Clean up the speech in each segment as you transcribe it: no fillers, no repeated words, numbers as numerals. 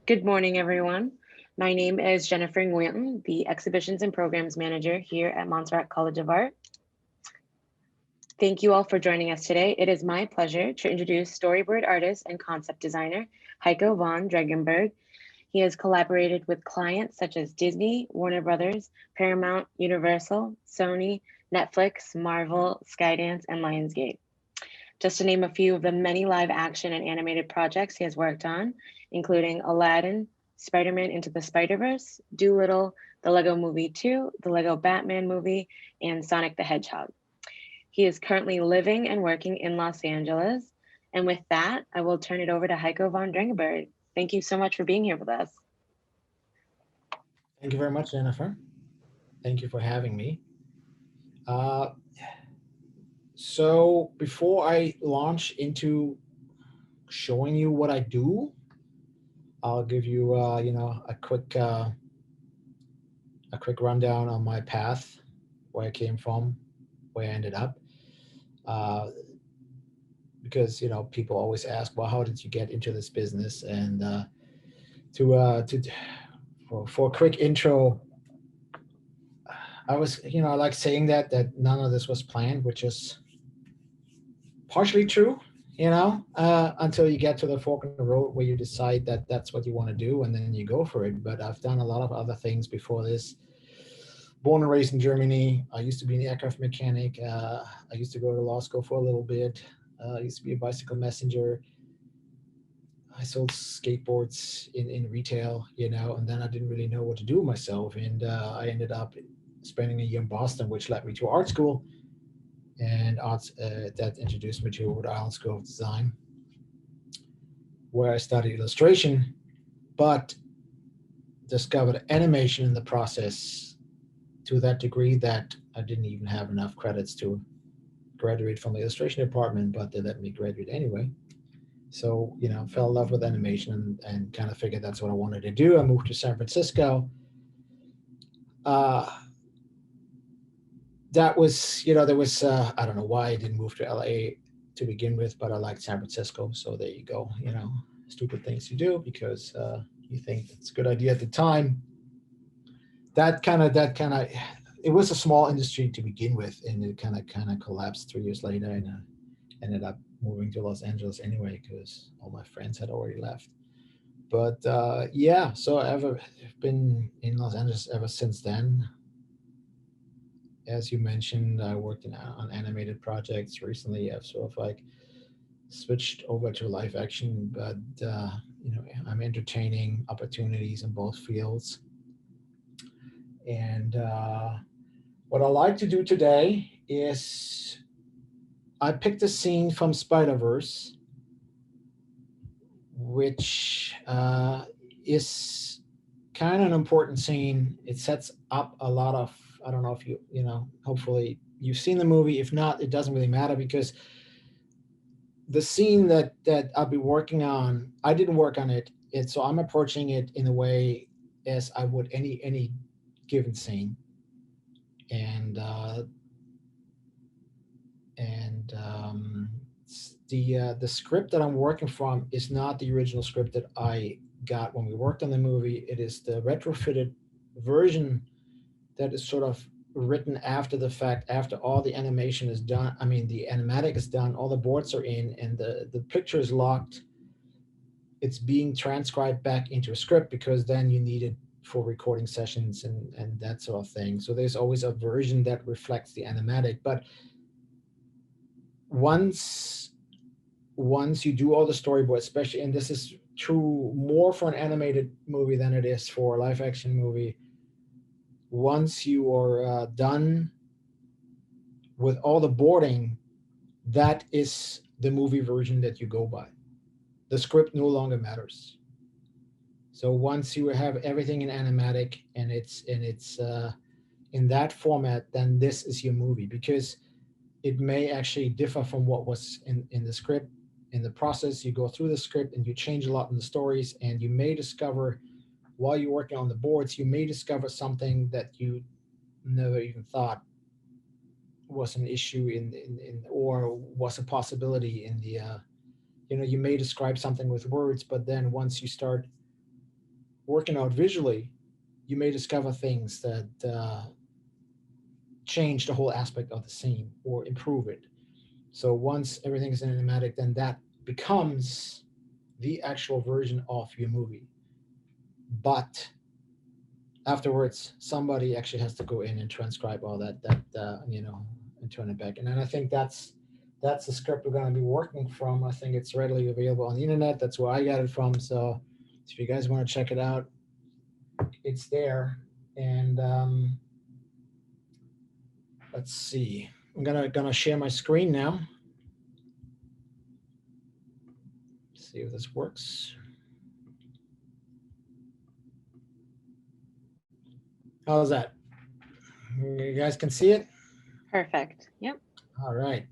Good morning, everyone. My name is Jennifer Nguyen, the Exhibitions and Programs Manager here at Montserrat College of Art. Thank you all for joining us today. It is my pleasure to introduce storyboard artist and concept designer Heiko von Drengenberg. He has collaborated with clients such as Disney, Warner Brothers, Paramount, Universal, Sony, Netflix, Marvel, Skydance, and Lionsgate. Just to name a few of the many live action and animated projects he has worked on, including Aladdin, Spider-Man Into the Spider-Verse, Dolittle, the Lego Movie 2, the Lego Batman movie, and Sonic the Hedgehog. He is currently living and working in Los Angeles. And with that, I will turn it over to Heiko von Drengenberg. Thank you so much for being here with us. Thank you very much, Jennifer. Thank you for having me. Uh, so before I launch into showing you what I do, I'll give you, a quick rundown on my path, where I came from, where I ended up. Uh, because people always ask, well, how did you get into this business? And to for a quick intro, I like saying that none of this was planned, which is partially true, until you get to the fork in the road where you decide that that's what you want to do, and then you go for it. But I've done a lot of other things before this. Born and raised in Germany. I used to be an aircraft mechanic. I used to go to law school for a little bit. I used to be a bicycle messenger. I sold skateboards in retail, and then I didn't really know what to do with myself. And I ended up spending a year in Boston, which led me to art school. And arts that introduced me to Rhode Island School of Design, where I studied illustration, but discovered animation in the process to that degree that I didn't even have enough credits to graduate from the illustration department, but they let me graduate anyway. So, fell in love with animation and kind of figured that's what I wanted to do. I moved to San Francisco. Uh, that was, there was, I don't know why I didn't move to LA to begin with, but I liked San Francisco. So there you go, stupid things to do because you think it's a good idea at the time. That kind of, it was a small industry to begin with, and it kind of collapsed 3 years later, and ended up moving to Los Angeles anyway because all my friends had already left. But yeah, so I've been in Los Angeles ever since then. As you mentioned, I worked on animated projects recently. I've sort of like switched over to live action, but I'm entertaining opportunities in both fields. And what I like to do today is I picked a scene from Spider Verse, which is kind of an important scene. It sets up a lot of, I don't know if hopefully you've seen the movie. If not, it doesn't really matter because the scene that I'll be working on, I didn't work on it. So I'm approaching it in a way as I would any given scene. And the script that I'm working from is not the original script that I got when we worked on the movie. It is the retrofitted version that is sort of written after the fact, after all the animation is done. I mean, the animatic is done, all the boards are in, and the picture is locked. It's being transcribed back into a script because then you need it for recording sessions and that sort of thing. So there's always a version that reflects the animatic. But once once you do all the storyboard, especially, and this is true more for an animated movie than it is for a live action movie, once you are done with all the boarding, that is the movie version that you go by. The script no longer matters. So once you have everything in animatic and it's in that format, then this is your movie because it may actually differ from what was in the script. In the process, you go through the script and you change a lot in the stories, and you may discover while you're working on the boards, you may discover something that you never even thought was an issue in or was a possibility in the you may describe something with words, but then once you start working out visually, you may discover things that change the whole aspect of the scene or improve it. So once everything is animatic, then that becomes the actual version of your movie. But afterwards, somebody actually has to go in and transcribe all that, and turn it back. And then I think that's the script we're going to be working from. I think it's readily available on the internet. That's where I got it from. So if you guys want to check it out, it's there. And let's see. I'm gonna share my screen now. See if this works. How's that? You guys can see it? Perfect. Yep. All right.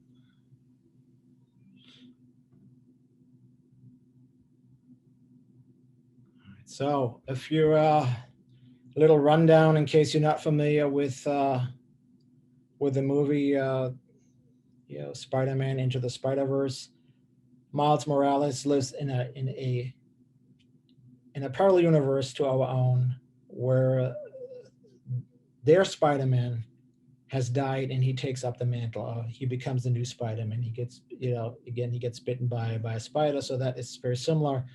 So if you're a little rundown in case you're not familiar with the movie, Spider-Man Into the Spider-Verse, Miles Morales lives in a parallel universe to our own, where their Spider-Man has died and he takes up the mantle. He becomes the new Spider-Man. He gets, again, he gets bitten by a spider, so that is very similar.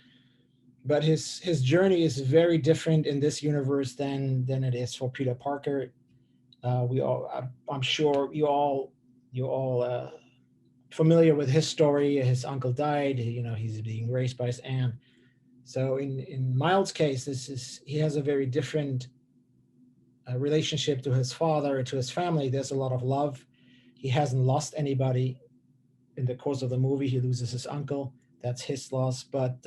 But his journey is very different in this universe than it is for Peter Parker. I'm sure you all familiar with his story. His uncle died. He's being raised by his aunt. So in Miles' case, he has a very different relationship to his father, to his family. There's a lot of love. He hasn't lost anybody in the course of the movie. He loses his uncle. That's his loss. But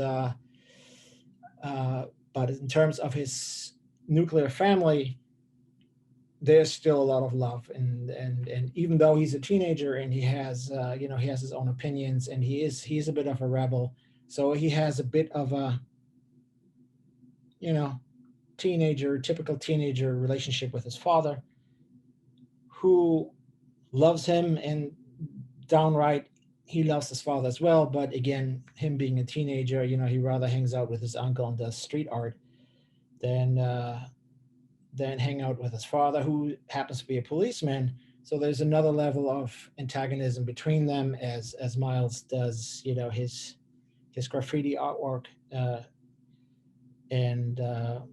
in terms of his nuclear family, there's still a lot of love. And even though he's a teenager and he has he has his own opinions, and he's a bit of a rebel, so he has a bit of a typical teenager relationship with his father, who loves him, and downright he loves his father as well. But again, him being a teenager, he rather hangs out with his uncle and does street art than hang out with his father, who happens to be a policeman. So there's another level of antagonism between them as Miles does, his graffiti artwork, and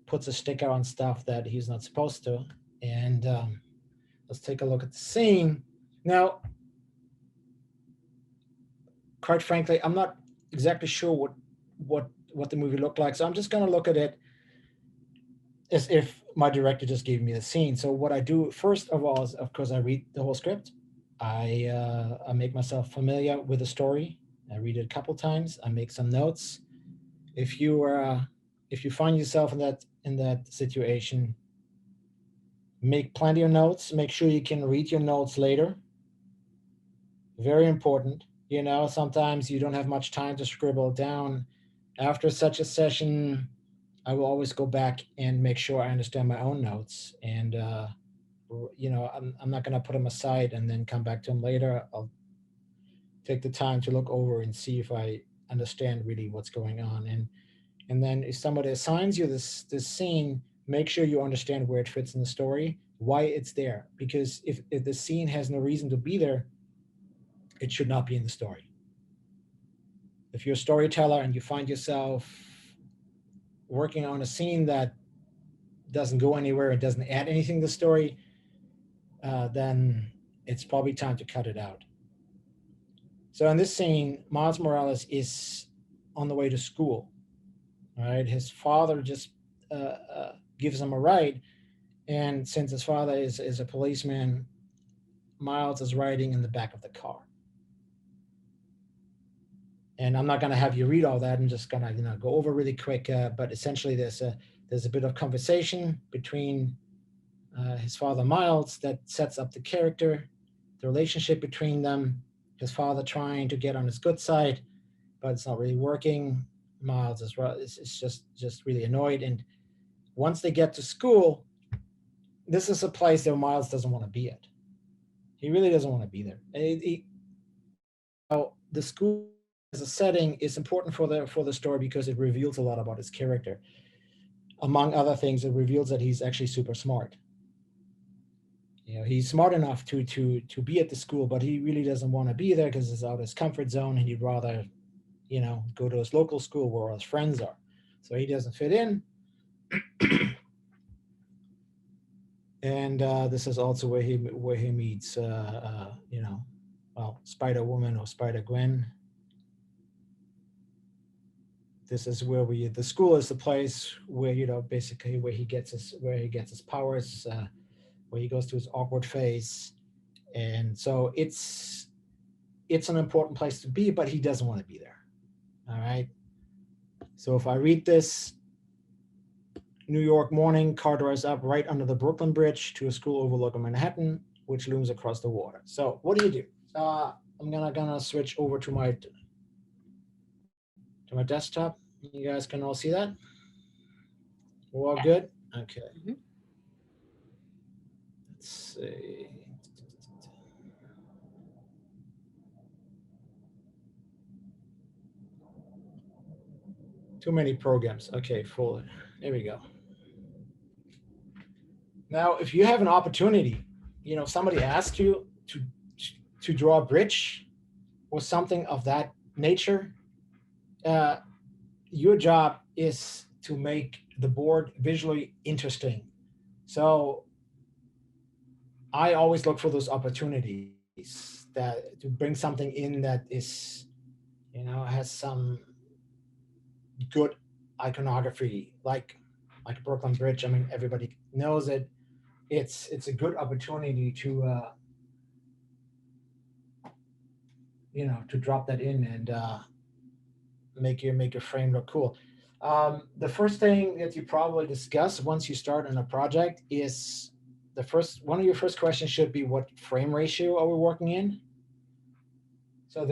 puts a sticker on stuff that he's not supposed to. And let's take a look at the scene now. Quite frankly, I'm not exactly sure what the movie looked like, so I'm just going to look at it as if my director just gave me the scene. So what I do first of all is, of course, I read the whole script. I make myself familiar with the story. I read it a couple times. I make some notes. If you find yourself in that situation, make plenty of notes. Make sure you can read your notes later. Very important. Sometimes you don't have much time to scribble down. After such a session, I will always go back and make sure I understand my own notes. And, I'm not going to put them aside and then come back to them later. I'll take the time to look over and see if I understand really what's going on. And then if somebody assigns you this scene, make sure you understand where it fits in the story, why it's there. Because if the scene has no reason to be there, it should not be in the story. If you're a storyteller and you find yourself working on a scene that doesn't go anywhere, it doesn't add anything to the story, then it's probably time to cut it out. So in this scene, Miles Morales is on the way to school. Right, his father just gives him a ride, and since his father is a policeman, Miles is riding in the back of the car. And I'm not going to have you read all that. I'm just going to go over really quick. But essentially, there's a bit of conversation between his father Miles that sets up the character, the relationship between them. His father trying to get on his good side, but it's not really working. Miles is just really annoyed. And once they get to school, this is a place that Miles doesn't want to be at. He really doesn't want to be there. The school as a setting is important for the story because it reveals a lot about his character. among other things, it reveals that he's actually super smart. He's smart enough to be at the school, but he really doesn't want to be there because it's out of his comfort zone, and he'd rather, go to his local school where all his friends are. So he doesn't fit in. And this is also where he meets, Spider Woman or Spider Gwen. This is where the school is the place where basically where he gets his powers, where he goes to his awkward phase, and so it's an important place to be, but he doesn't want to be there. All right. So if I read this, New York morning, car drives up right under the Brooklyn Bridge to a school overlooking Manhattan, which looms across the water. So what do? I'm gonna switch over to my desktop. You guys can all see that? We're all good? Okay. Mhm. Let's see. Too many programs. Okay, full. There we go. Now, if you have an opportunity, somebody asks you to draw a bridge or something of that nature, your job is to make the board visually interesting. So I always look for those opportunities that to bring something in that is, has some good iconography, like Brooklyn Bridge. I mean, everybody knows it. It's a good opportunity to to drop that in and make your frame look cool. The first thing that you probably discuss once you start on a project is one of your first questions should be, what frame ratio are we working in? So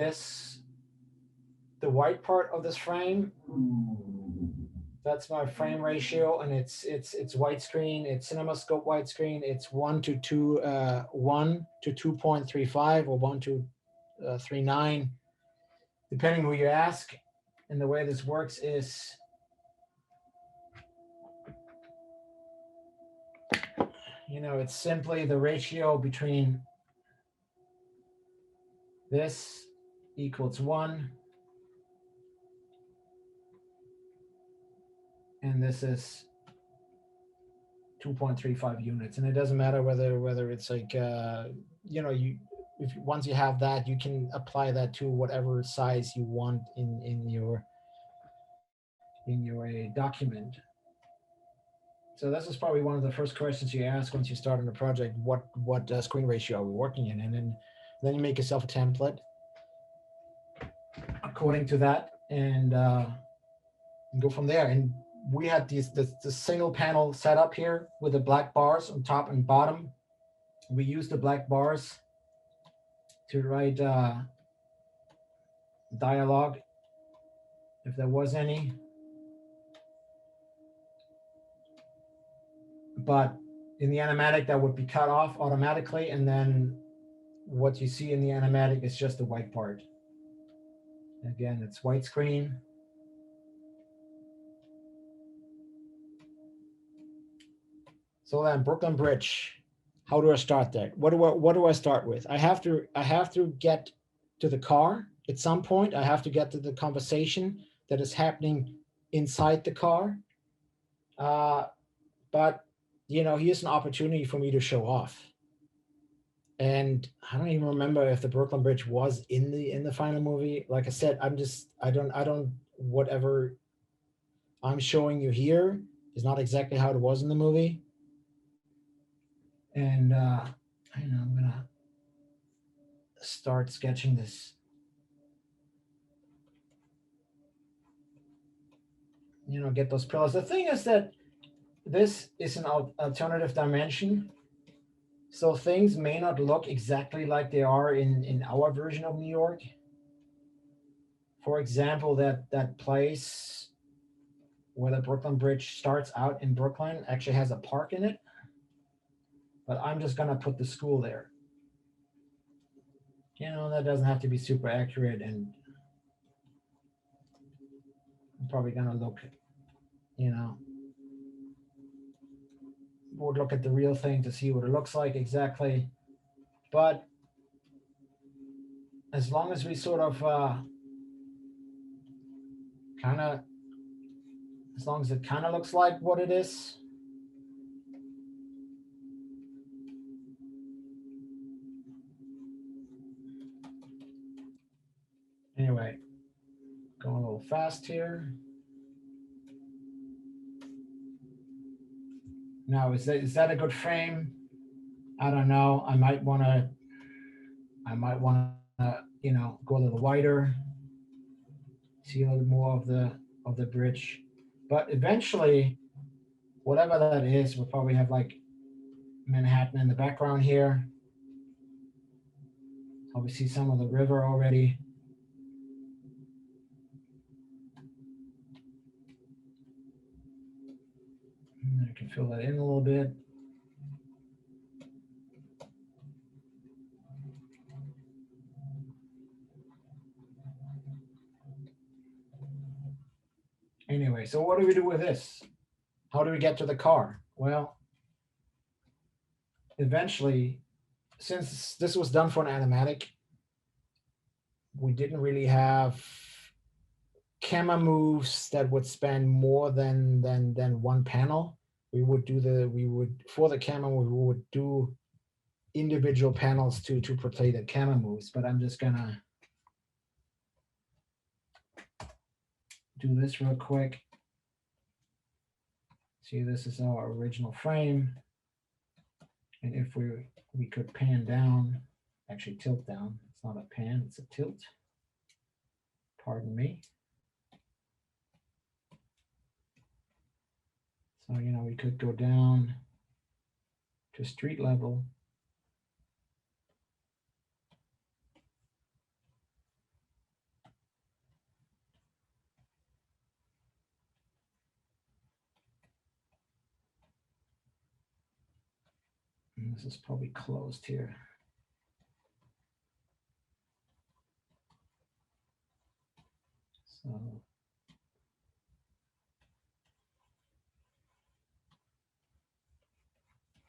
the white part of this frame, that's my frame ratio, and it's widescreen, it's CinemaScope widescreen. It's 1 to 2.35 or 1 to 3.9, depending who you ask. And the way this works is, it's simply the ratio between this equals 1 and this is 2.35 units. And it doesn't matter whether it's like once you have that, you can apply that to whatever size you want in your document. So this is probably one of the first questions you ask once you start on a project. What screen ratio are we working in? And then you make yourself a template according to that, and go from there. And we had the single panel setup here with the black bars on top and bottom. We used the black bars to write dialogue, if there was any. But in the animatic, that would be cut off automatically, and then what you see in the animatic is just the white part. Again, it's widescreen. So then, Brooklyn Bridge. How do I start that? What do I start with? I have to get to the car at some point. I have to get to the conversation that is happening inside the car. But here's an opportunity for me to show off. And I don't even remember if the Brooklyn Bridge was in the final movie. Like I said, I don't whatever I'm showing you here is not exactly how it was in the movie. And I'm gonna start sketching this. Get those pillars. The thing is that this is an alternative dimension, so things may not look exactly like they are in our version of New York. For example, that place where the Brooklyn Bridge starts out in Brooklyn actually has a park in it, but I'm just gonna put the school there. That doesn't have to be super accurate, and I'm probably gonna look, would look at the real thing to see what it looks like exactly. But as long as we sort of kind of, as long as it kind of looks like what it is. Anyway, going a little fast here. Now, is that a good frame? I don't know. I might want to, you know, go a little wider, see a little more of the bridge. But eventually, whatever that is, we'll probably have like Manhattan in the background here. We see some of the river already. And I can fill that in a little bit. Anyway, so what do we do with this? How do we get to the car? Well, eventually, since this was done for an animatic, we didn't really have camera moves that would span more than one panel. We would for the camera we would do individual panels to portray the camera moves. But I'm just gonna do this real quick. See, this is our original frame, and if we could pan down, actually tilt down. It's not a pan, it's a tilt. Pardon me. So, you know, we could go down to street level. And this is probably closed here. So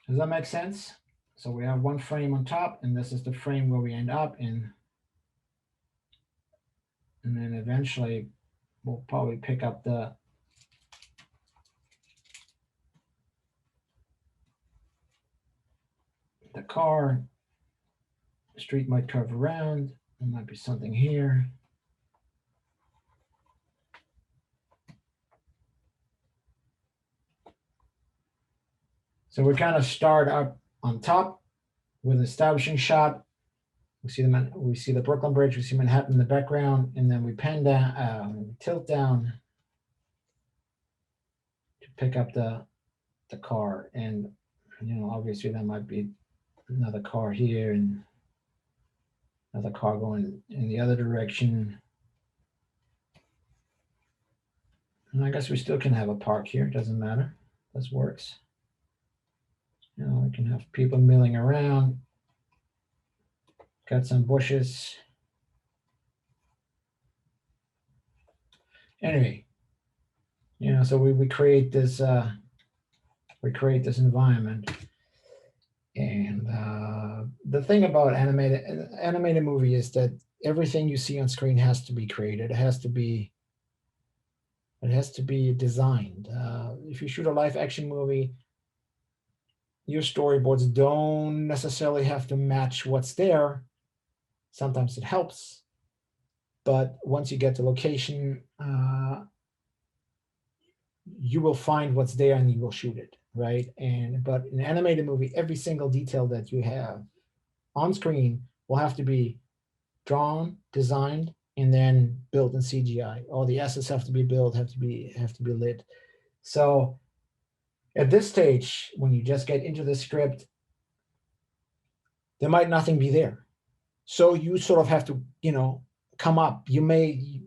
does that make sense? So we have one frame on top, and this is the frame where we end up in. And then eventually we'll probably pick up the car. The street might curve around. There might be something here. So we kind of start up on top with an establishing shot. We see the Brooklyn Bridge. We see Manhattan in the background, and then we pan down, we tilt down to pick up the car. And you know, obviously there might be another car here and another car going in the other direction. And I guess we still can have a park here. Doesn't matter. This works. You know, we can have people milling around. Got some bushes. Anyway, you know, so we create this environment. And the thing about animated movie is that everything you see on screen has to be created. It has to be designed. If you shoot a live action movie, your storyboards don't necessarily have to match what's there. Sometimes it helps, but once you get to location, you will find what's there and you will shoot it, right? But in an animated movie, every single detail that you have on screen will have to be drawn, designed, and then built in CGI. All the assets have to be built, have to be lit. So at this stage, when you just get into the script, there might nothing be there. So you sort of have to, you know, come up. You may,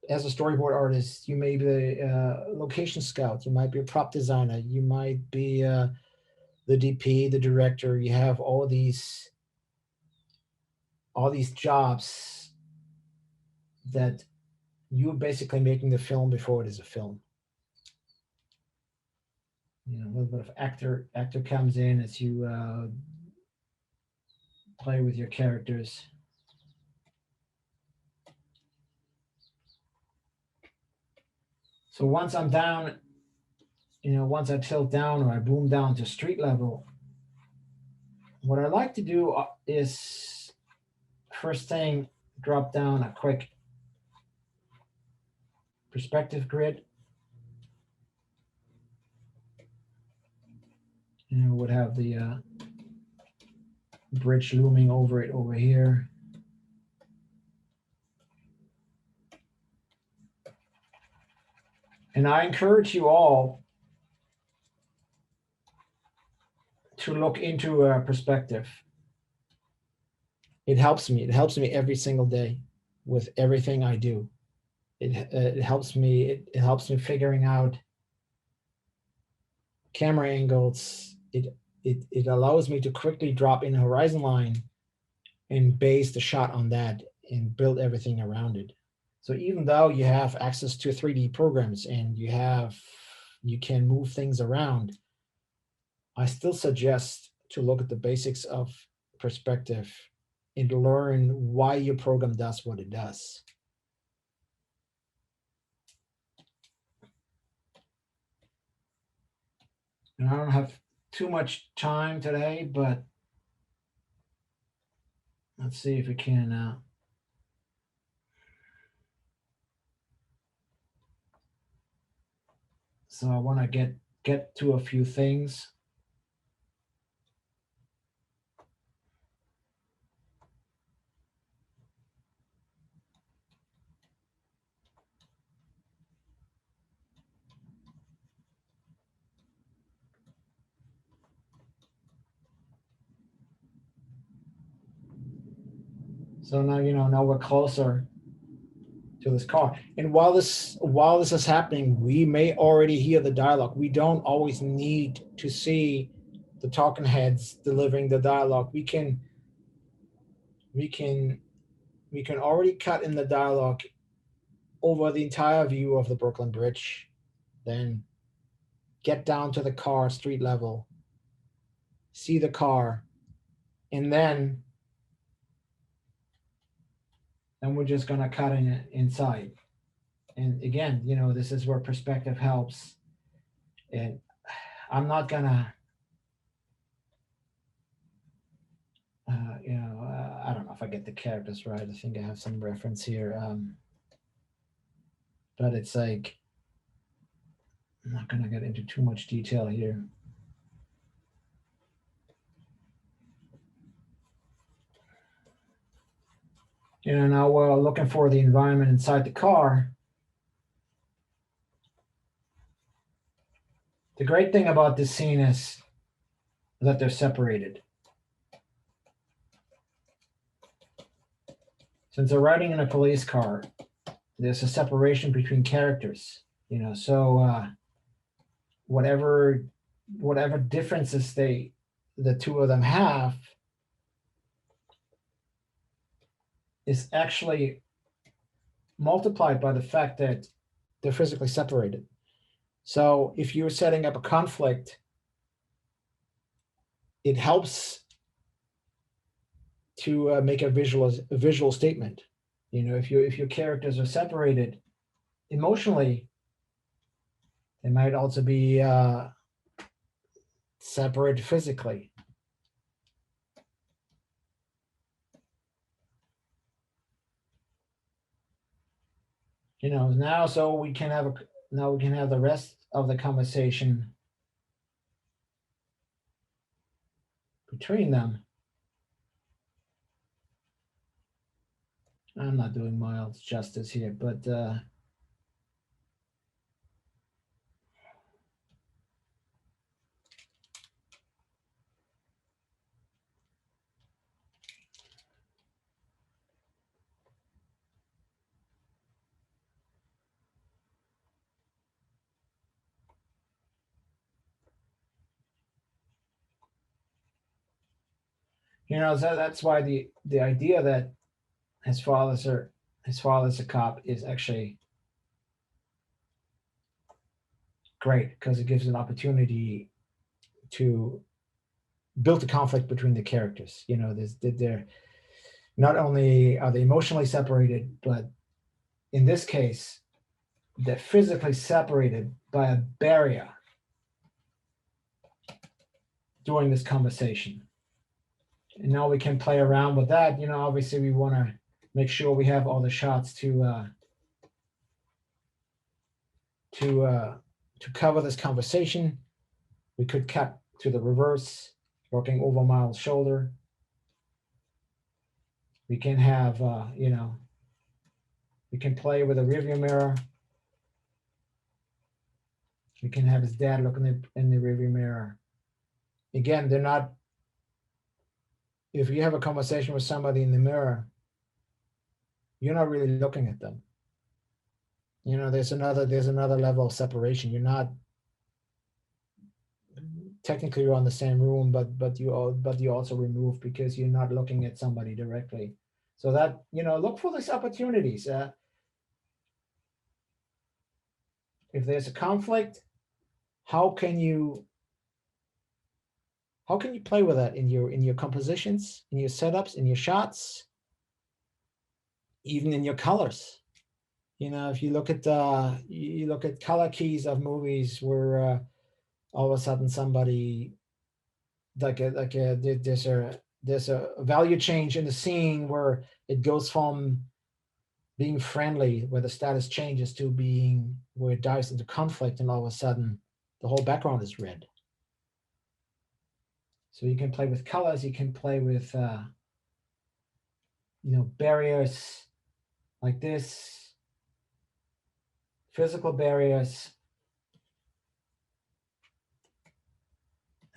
as a storyboard artist, you may be a location scout. You might be a prop designer. You might be the DP, the director. You have all these jobs that you're basically making the film before it is a film. You know, a little bit of actor comes in as you play with your characters. So once I'm down, you know, once I tilt down or I boom down to street level, what I like to do is first thing, drop down a quick perspective grid. You know, would have the bridge looming over it over here. And I encourage you all to look into perspective. It helps me. It helps me every single day with everything I do. It helps me. It helps me figuring out camera angles. It allows me to quickly drop in a horizon line and base the shot on that and build everything around it. So even though you have access to 3D programs and you can move things around, I still suggest to look at the basics of perspective and learn why your program does what it does. And I don't have too much time today, but let's see if we can. So I want to get to a few things. So now, you know, now we're closer to this car. And while this is happening, we may already hear the dialogue. We don't always need to see the talking heads delivering the dialogue. We can already cut in the dialogue over the entire view of the Brooklyn Bridge, then get down to the car street level, see the car, and then we're just gonna cut in inside. And again, you know, this is where perspective helps. And I'm not gonna, I don't know if I get the characters right. I think I have some reference here, but it's like I'm not gonna get into too much detail here. You know, now we're looking for the environment inside the car. The great thing about this scene is that they're separated. Since they're riding in a police car, there's a separation between characters, you know, so whatever differences the two of them have is actually multiplied by the fact that they're physically separated. So if you're setting up a conflict, it helps to make a visual statement. You know, if your characters are separated emotionally, they might also be separate physically. You know, now so we can have the rest of the conversation between them. I'm not doing Miles justice here, but you know, so that's why the idea that his father's a cop is actually great because it gives an opportunity to build a conflict between the characters. You know, they're not only are they emotionally separated, but in this case, they're physically separated by a barrier during this conversation. And now we can play around with that. You know, obviously we want to make sure we have all the shots to cover this conversation. We could cut to the reverse, looking over Miles' shoulder. We can have, you know, we can play with a rearview mirror. We can have his dad looking in the rearview mirror. Again, they're not, if you have a conversation with somebody in the mirror, you're not really looking at them. You know, there's another level of separation. You're not, technically you're on the same room, but you also remove because you're not looking at somebody directly. So that, you know, look for these opportunities. If there's a conflict, how can you play with that in your compositions, in your setups, in your shots, even in your colors? You know, if you look at color keys of movies where all of a sudden somebody there's a value change in the scene where it goes from being friendly, where the status changes, to being where it dives into conflict, and all of a sudden the whole background is red. So you can play with colors, you can play with you know, barriers like this, physical barriers.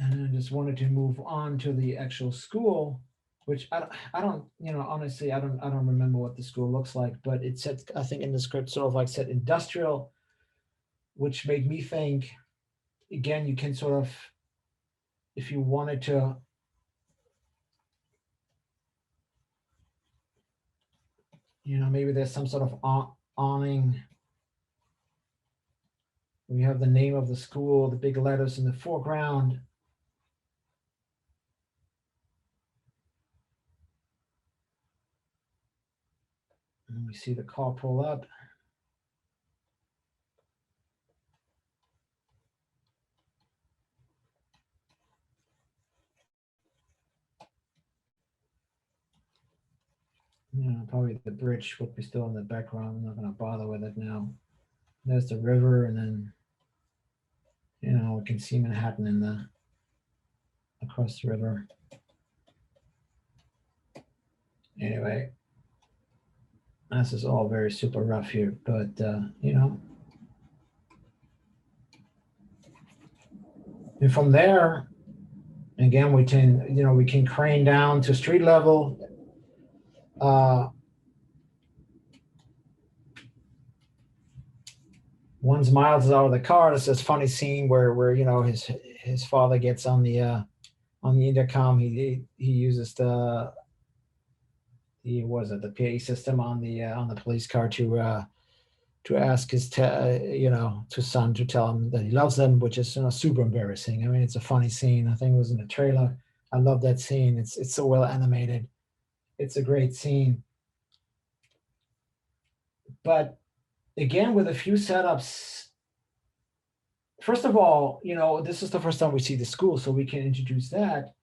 And I just wanted to move on to the actual school, which I don't, you know, honestly, I don't remember what the school looks like, but it said, I think in the script, sort of like said industrial, which made me think, again, you can sort of, if you wanted to, you know, maybe there's some sort of awning. We have the name of the school, the big letters in the foreground. And we see the car pull up. You know, probably the bridge would be still in the background. I'm not going to bother with it now. There's the river, and then, you know, we can see Manhattan in the across the river. Anyway, this is all very super rough here, but you know, and from there, again, we can crane down to street level. Once Miles is out of the car, there's this funny scene where you know his father gets on the intercom. He uses the PA system on the police car to ask his son to tell him that he loves them, which is, you know, super embarrassing. I mean, it's a funny scene. I think it was in the trailer. I love that scene. It's so well animated. It's a great scene. But again, with a few setups, first of all, you know, this is the first time we see the school, so we can introduce that.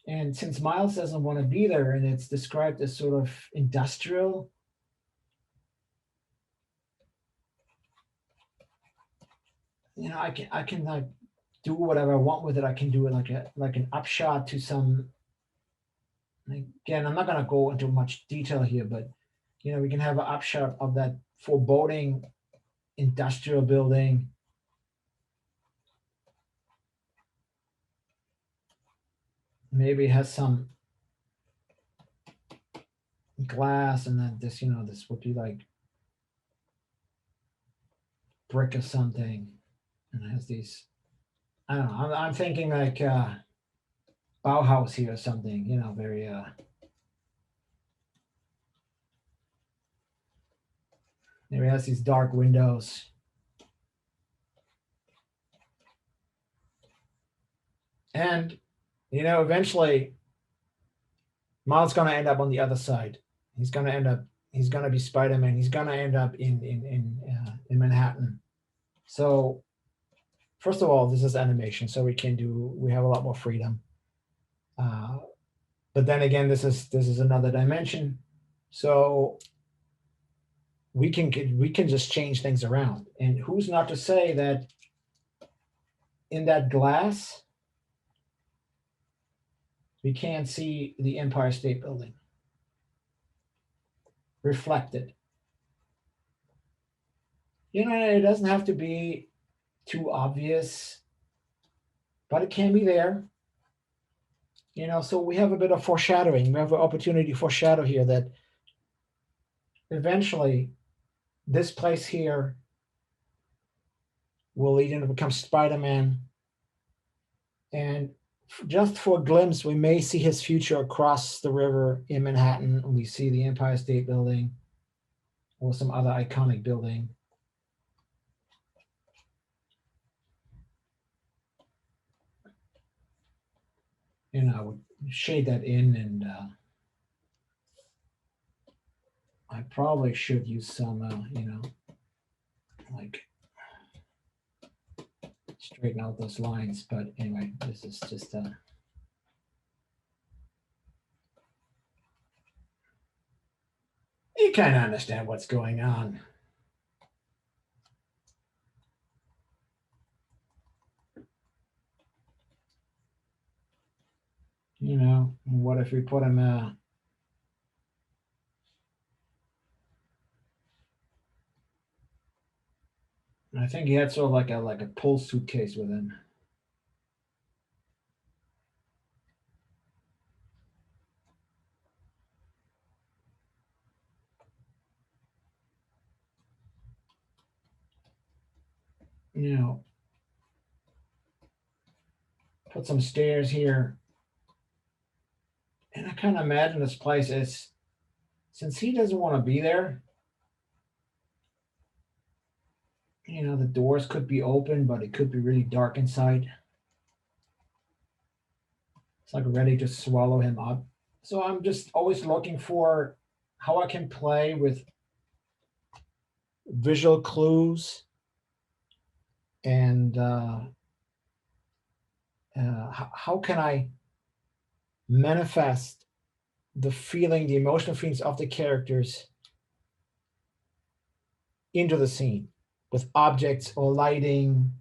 And since Miles doesn't want to be there, and it's described as sort of industrial, you know, I can like do whatever I want with it. I can do it like an upshot to some. Again, I'm not going to go into much detail here, but you know, we can have an upshot of that foreboding industrial building. Maybe it has some glass, and then this, you know, this would be like brick or something, and it has these. I don't know. I'm thinking like Bauhaus here or something. You know, very. Maybe it has these dark windows. And, eventually Miles going to end up on the other side. He's going to be Spider-Man. He's going to end up in Manhattan. So first of all, this is animation, so we have a lot more freedom. But then again, this is another dimension. So we can just change things around. And who's not to say that in that glass we can't see the Empire State Building reflected. It doesn't have to be too obvious, but it can be there. So we have a bit of foreshadowing. We have an opportunity to foreshadow here that eventually this place here will lead him to become Spider-Man. And just for a glimpse, we may see his future across the river in Manhattan, and we see the Empire State Building or some other iconic building. I would shade that in, and I probably should use some, like straighten out those lines. But anyway, this is just you kind of understand what's going on. What if we put him I think he had sort of like a pull suitcase with him. Put some stairs here. And I kind of imagine this place as, since he doesn't want to be there, the doors could be open, but it could be really dark inside. It's like ready to swallow him up. So I'm just always looking for how I can play with visual clues and how can I manifest the emotional feelings of the characters into the scene with objects or lighting,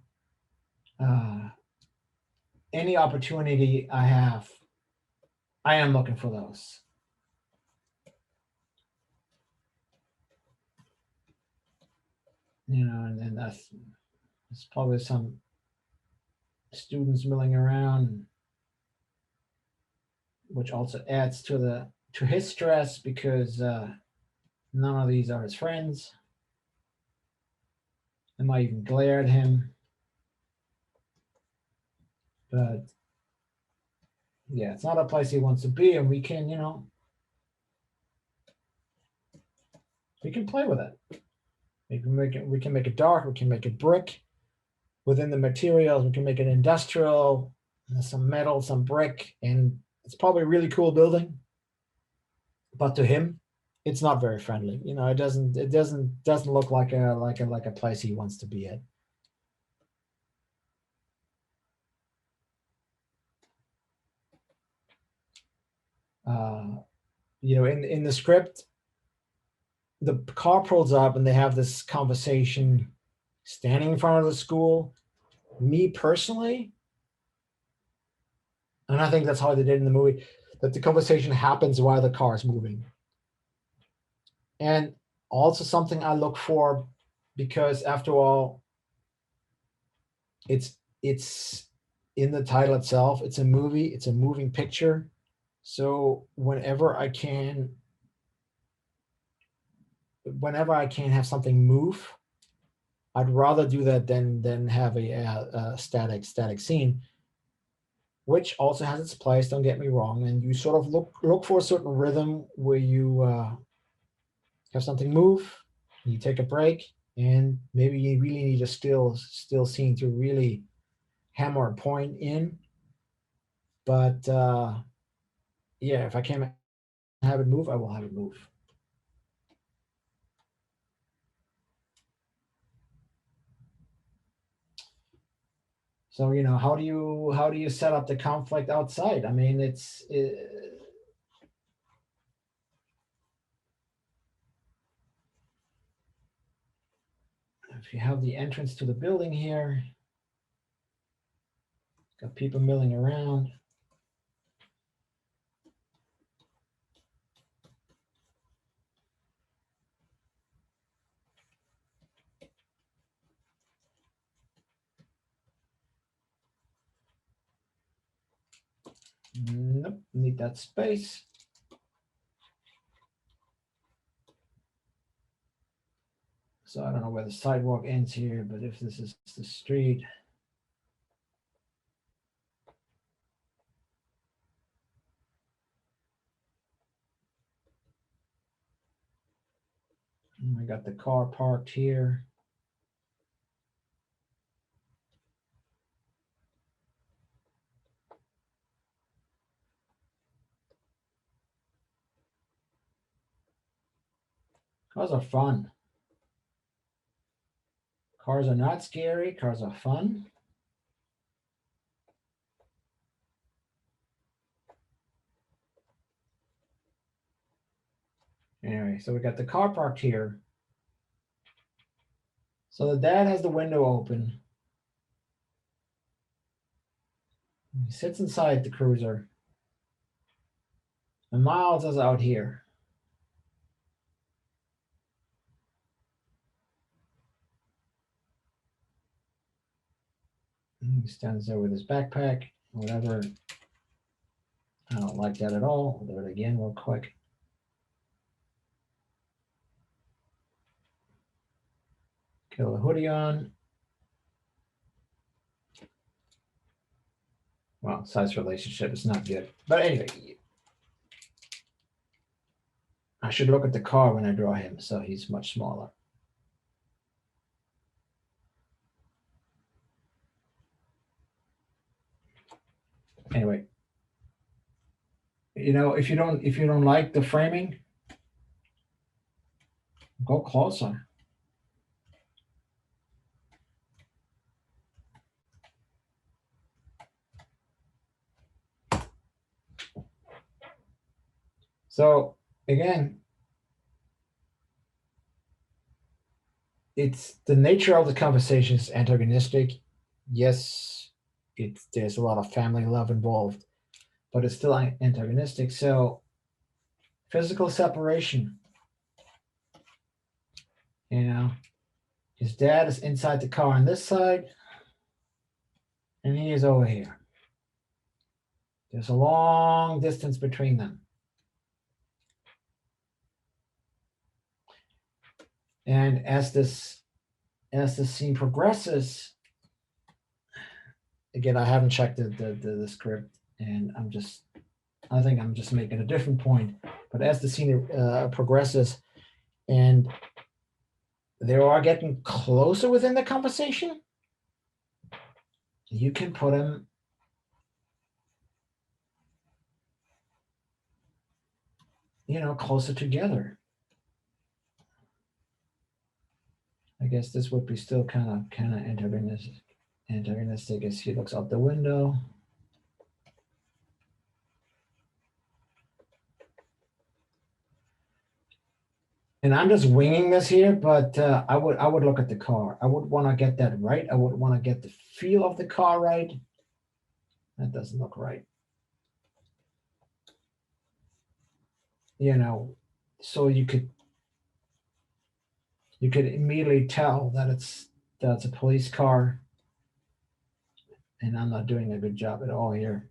any opportunity I have, I am looking for those. And then there's probably some students milling around, which also adds to his stress because none of these are his friends. They might even glare at him. But yeah, it's not a place he wants to be, and we can, we can play with it. We can make it dark, we can make it brick. Within the materials, we can make it industrial, some metal, some brick, and it's probably a really cool building. But to him, it's not very friendly. It doesn't look like a place he wants to be at. In the script, the car pulls up and they have this conversation standing in front of the school. Me personally, and I think that's how they did in the movie, that the conversation happens while the car is moving. And also something I look for, because after all, it's in the title itself. It's a movie. It's a moving picture. So whenever I can have something move, I'd rather do that than have a static scene, which also has its place. Don't get me wrong. And you sort of look for a certain rhythm where you have something move, you take a break, and maybe you really need a still scene to really hammer a point in. But yeah, if I can't have it move, I will have it move. So, you know, how do you set up the conflict outside? I mean, if you have the entrance to the building here, got people milling around. Nope, need that space. So I don't know where the sidewalk ends here, but if this is the street. I got the car parked here. Cars are fun. Cars are not scary. Cars are fun. Anyway, so we got the car parked here. So the dad has the window open. He sits inside the cruiser. And Miles is out here. He stands there with his backpack, whatever. I don't like that at all. I'll do it again real quick. Kill the hoodie on. Well, size relationship is not good. But anyway, I should look at the car when I draw him, so he's much smaller. Anyway, you know, if you don't like the framing, go closer. So again, it's the nature of the conversation is antagonistic. Yes, there's a lot of family love involved, but it's still antagonistic. So physical separation. You know, his dad is inside the car on this side, and he is over here. There's a long distance between them. And as the scene progresses, again, I haven't checked the script, and I think I'm just making a different point. But as the scene progresses, and they are getting closer within the conversation, you can put them closer together. I guess this would be still kind of antagonistic as he looks out the window. And I'm just winging this here, but I would look at the car. I would want to get that right. I would want to get the feel of the car right. That doesn't look right. You know, so you could immediately tell that it's a police car. And I'm not doing a good job at all here.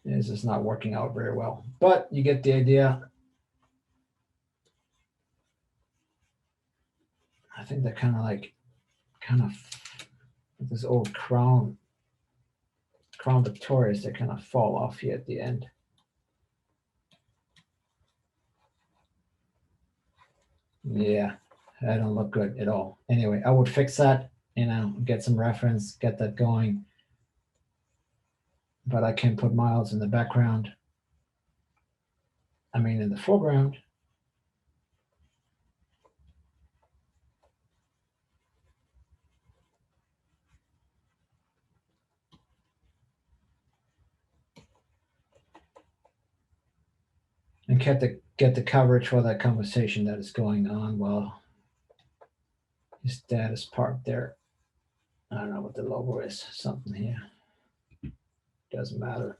This is not working out very well, but you get the idea. I think they're kind of this old Crown Victorias, they kind of fall off here at the end. Yeah, I don't look good at all. Anyway, I would fix that, get some reference, get that going. But I can put Miles in the background. I mean, in the foreground. And get the coverage for that conversation that is going on while his dad is parked there. I don't know what the logo is. Something here. Doesn't matter.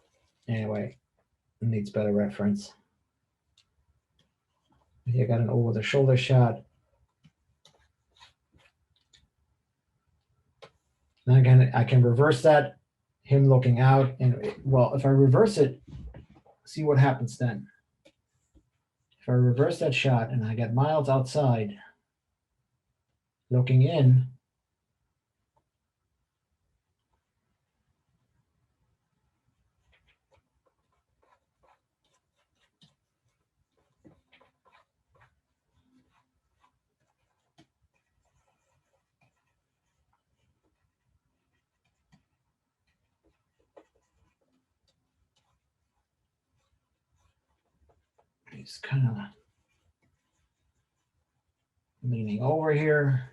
Anyway, it needs better reference. Here, got an over-the-shoulder shot. Now again, I can reverse that, him looking out, and well, if I reverse it, see what happens then. If I reverse that shot and I get Miles outside, looking in, he's kind of leaning over here.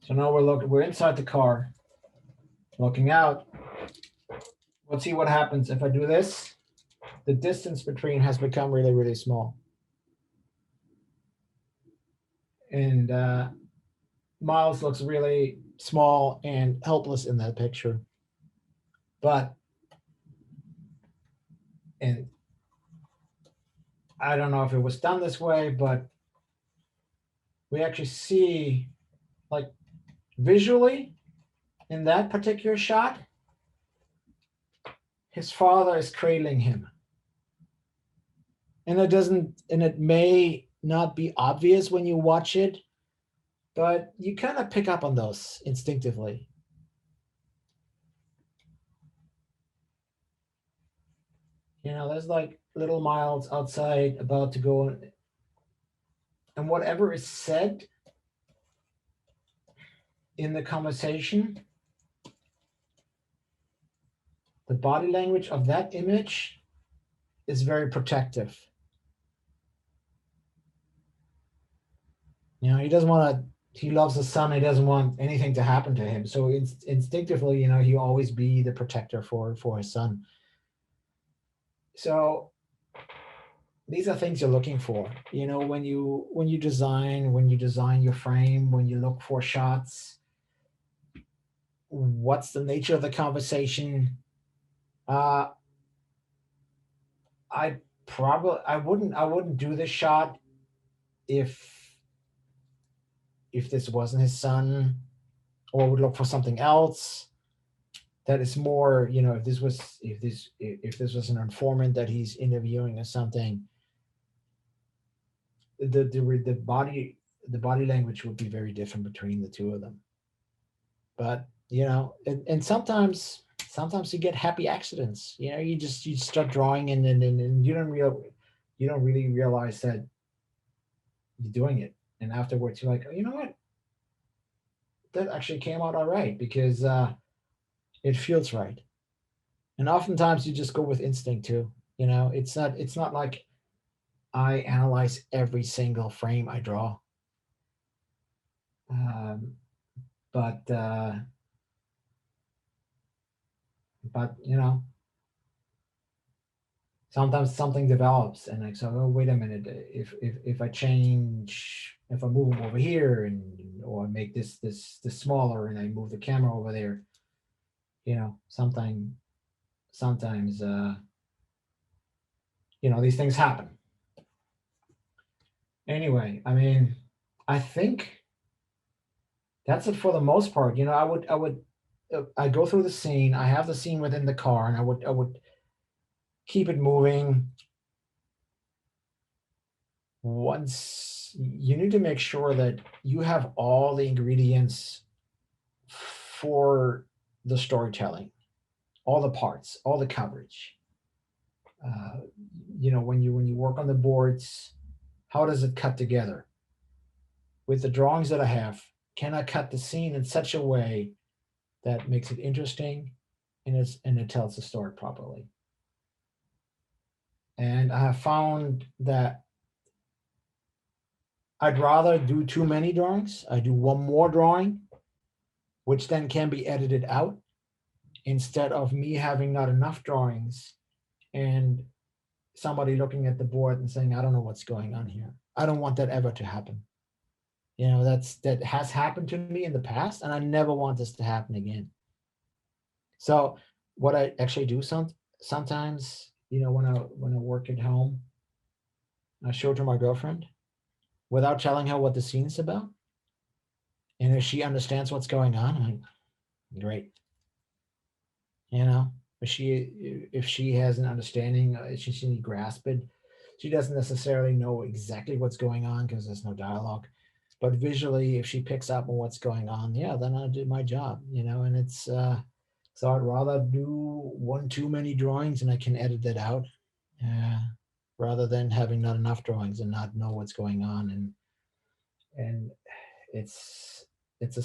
So now we're inside the car, looking out. Let's see what happens if I do this. The distance between has become really, really small. And Miles looks really small and helpless in that picture. And I don't know if it was done this way, but we actually see, like, visually in that particular shot, his father is cradling him. And it may not be obvious when you watch it, but you kind of pick up on those instinctively. There's like little Miles outside about to go, and whatever is said in the conversation, the body language of that image is very protective. He doesn't want to, he loves his son. He doesn't want anything to happen to him. So instinctively, he'll always be the protector for his son. So these are things you're looking for, when you design your frame, when you look for shots, what's the nature of the conversation? I wouldn't do this shot if this wasn't his son, or would look for something else that is more, if this was an informant that he's interviewing or something, the body language would be very different between the two of them. But and sometimes you get happy accidents. You start drawing and you don't really realize that you're doing it, and afterwards you're like, oh, you know what, that actually came out all right, because it feels right. And oftentimes you just go with instinct too. It's not like I analyze every single frame I draw. But sometimes something develops, and like, so, oh, wait a minute, if I move them over here, or I make this smaller, and I move the camera over there, sometimes these things happen. Anyway, I mean, I think That's it for the most part. You know, I go through the scene. I have the scene within the car, and I would keep it moving. Once you need to make sure that you have all the ingredients for the storytelling, all the parts, all the coverage. Uh, when you work on the boards, how does it cut together? With the drawings that I have, can I cut the scene in such a way that makes it interesting and it tells the story properly? And I have found that I'd rather do too many drawings. I do one more drawing, which then can be edited out, instead of me having not enough drawings and somebody looking at the board and saying, I don't know what's going on here. I don't want that ever to happen. You know, that has happened to me in the past, and I never want this to happen again. So what I actually do sometimes, when I work at home, I show it to my girlfriend without telling her what the scene is about. And if she understands what's going on, I'm like, great. You know, if she has an understanding, she can grasp it. She doesn't necessarily know exactly what's going on because there's no dialogue, but visually, if she picks up on what's going on, yeah, then I did my job. And it's so I'd rather do one too many drawings and I can edit that out, uh, rather than having not enough drawings and not know what's going on. And it's it's the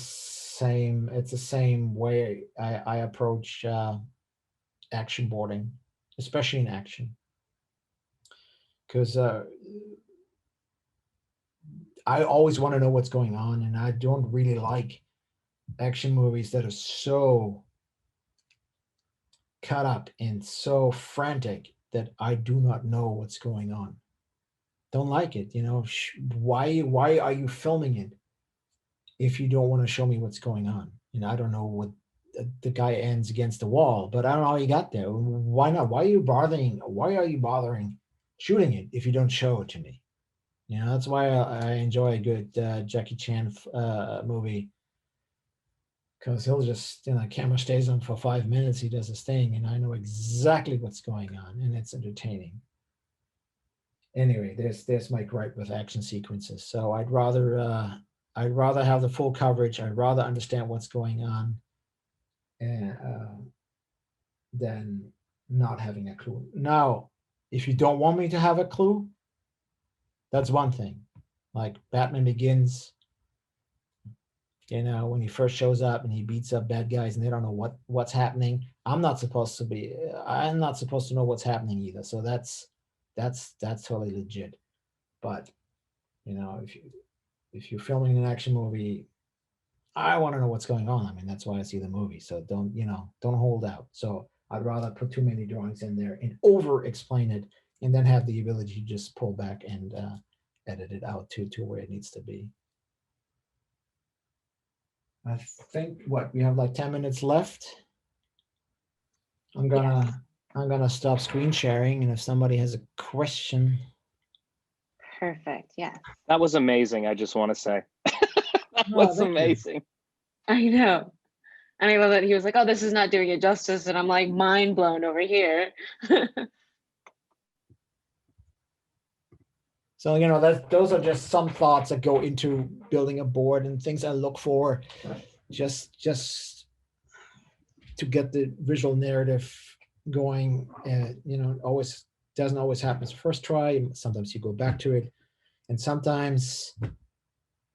same way I approach action boarding, especially in action, because I always want to know what's going on, and I don't really like action movies that are so cut up and so frantic that I do not know what's going on. Don't like it. Why are you filming it if you don't want to show me what's going on? I don't know what the guy ends against the wall, but I don't know how you got there. Why not? Why are you bothering shooting it if you don't show it to me? That's why I enjoy a good Jackie Chan movie, because he'll just, camera stays on for 5 minutes, he does his thing, and I know exactly what's going on, and it's entertaining. Anyway, there's my gripe with action sequences. So I'd rather have the full coverage. I'd rather understand what's going on, and than not having a clue. Now, if you don't want me to have a clue, that's one thing. Like Batman Begins, when he first shows up and he beats up bad guys and they don't know what's happening. I'm not supposed to know what's happening either. So that's totally legit. But if you're filming an action movie, I want to know what's going on. I mean, that's why I see the movie. So don't hold out. So I'd rather put too many drawings in there and over explain it, and then have the ability to just pull back and edit it out to where it needs to be. I think we have like 10 minutes left. I'm Yes. gonna stop screen sharing, and if somebody has a question. Perfect. Yes. That was amazing. I just want to say that Oh, was thank you. amazing. I know. And I love that he was like, oh, this is not doing it justice. And I'm like, mind blown over here. So those are just some thoughts that go into building a board and things I look for, just to get the visual narrative going. Always doesn't always happen first try. Sometimes you go back to it, and sometimes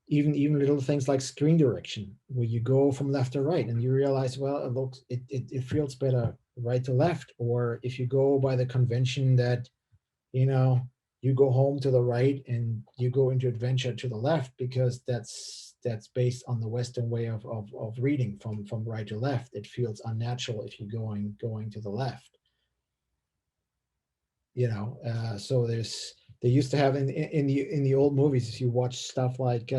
even little things like screen direction, where you go from left to right and you realize, well, it feels better right to left. Or if you go by the convention that you go home to the right and you go into adventure to the left, because that's based on the Western way of reading from right to left. It feels unnatural if you're going to the left. So they used to have in the old movies, if you watch stuff like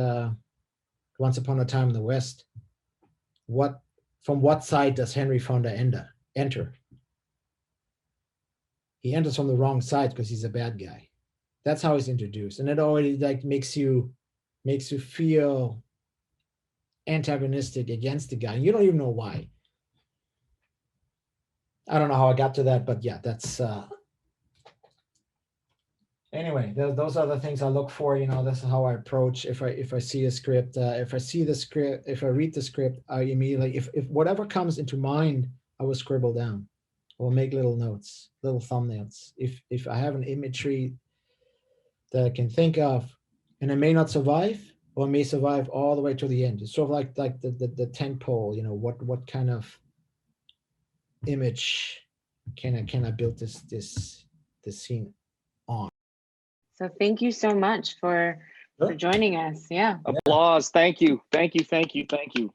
Once Upon a Time in the West, from what side does Henry Fonda enter? He enters from the wrong side because he's a bad guy. That's how he's introduced, and it already like makes you feel antagonistic against the guy. You don't even know why. I don't know how I got to that, but yeah, that's anyway, those are the things I look for. This is how I approach. If I see a script, if I read the script, I immediately, if whatever comes into mind, I will scribble down or make little notes, little thumbnails. If I have an imagery that I can think of, and it may not survive, or may survive all the way to the end. It's sort of like the tent pole. What kind of image can I build this scene on? So thank you so much for Sure. joining us. Yeah. Applause. Thank you. Thank you. Thank you. Thank you.